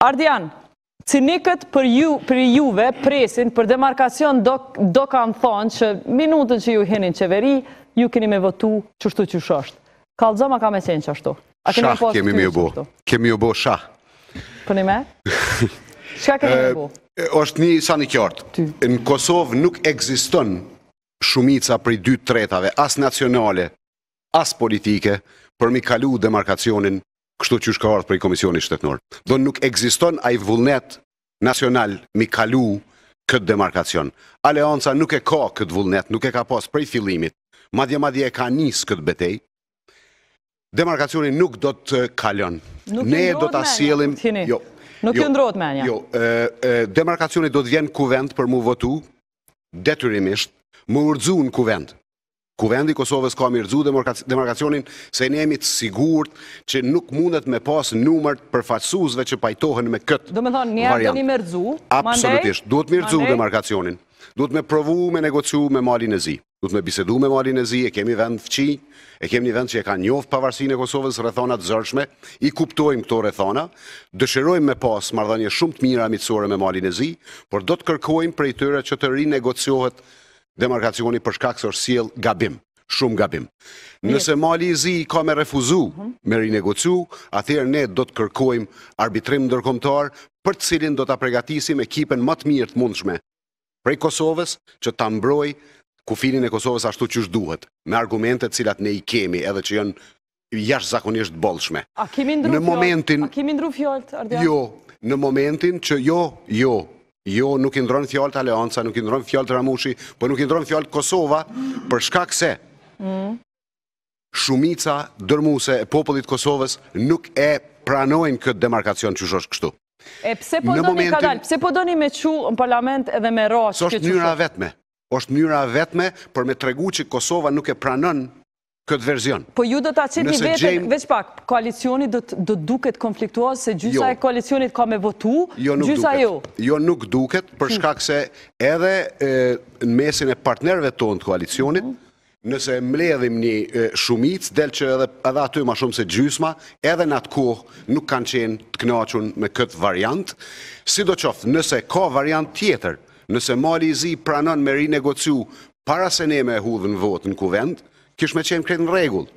Ardian, cinikët për juve presin për demarkacion do kanë thonë që minutën që ju henin qeveri, ju keni me votu qështu që shosht. Kallëzoma ka me qenë qështu. Shah kemi me bo. Kemi ju bo shah. Këni me? Shka kemi me bo? Është një sa një qartë. Në Kosovë nuk egziston shumica për i 2/3, as nacionale, as politike, për mi kalu demarkacionin kështu që shka ardhë për i Komisioni Shtetënor. Do nuk egziston a i vullnet nacional mi kalu këtë demarkacion. Aleanca nuk e ka këtë vullnet, nuk e ka pas prej fillimit, madje e ka njës këtë betej. Demarkacionin nuk do të kalon. Ne do të asielim... Nuk ju ndrohet menja. Jo, demarkacioni do të vjen kuvend për mu votu, detyrimisht, mu urdzu në kuvend. Kuvendi Kosovës ka mirëzu demarkacionin se ne jemi të sigurt që nuk mundet me pas numër të përfaqësuesve që pajtohen me këtë variant. Do me thonë, njerë do një mirëzu? Absolutisht, duhet mirëzu demarkacionin. Duhet me provu me negociu me Malin e Zi. Duhet me bisedu me Malin e Zi, e kemi vend fëqi, e kemi një vend që e ka njoft pavarësinë e Kosovës, rrethonat zërshme, i kuptojmë këto rrethona, dëshirojmë me pas marrëdhënie shumë të mira miqësore me Malin e Zi, por do të kërkojmë prej tyre që të rinegociohet demarkacioni për shkak se është sjell gabim, shumë gabim. Nëse Mali i Zi ka me refuzu, me rinegociu, atëherë ne do të kërkojmë arbitrim ndërkombëtar për të cilin do ta përgatisim ekipën më të mirë të mundshme prej Kosovës që ta mbrojë kufinin e Kosovës ashtu siç duhet, me argumente të cilat ne i kemi edhe që janë jashtëzakonisht bollshme. A kemi ndru fjalët, Ardian? Jo, në momentin që Jo, nuk i ndronë fjallë të Aleanca, nuk i ndronë fjallë të Ramushi, po nuk i ndronë fjallë të Kosova, për shkak se shumica dërmuese e popullit Kosovës nuk e pranojnë këtë demarkacion që është kështu. E pse po doni kadal, pse po doni me qu në parlament edhe me rashë? Është mënyra vetme, është mënyra vetme për me tregu që Kosova nuk e pranon këtë verzion. Po ju do të qeni vetën, veç pak, koalicioni do duket konfliktuos se gjysa e koalicionit ka me votu, gjysa jo? Jo, nuk duket, për shkak se edhe në mesin e partnerve tonë të koalicionit, nëse mbledhim një shumicë, del që edhe aty ma shumë se gjysma, edhe në atë kohë nuk kanë qenë të kënaqur me këtë variant, sidoqoftë nëse ka variant tjetër, nëse Mali i Zi pranon me rinegociu para se ne me hudhën votë në kuvend, kish me qenë kretë në regull.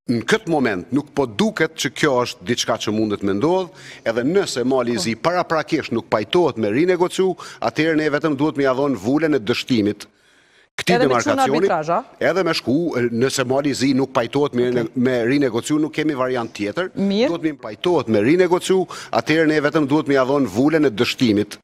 Në këtë moment nuk po duket që kjo është diçka që mundet me ndodhë, edhe nëse Mali i Zi para prakesh nuk pajtohet me rinegociu, atëherë ne vetëm duhet me jadhon vullën e dështimit këtij demarkacioni, edhe me shku, nëse Mali i Zi nuk pajtohet me rinegociu, nuk kemi variant tjetër, duhet me pajtohet me rinegociu, atëherë ne vetëm duhet me jadhon vullën e dështimit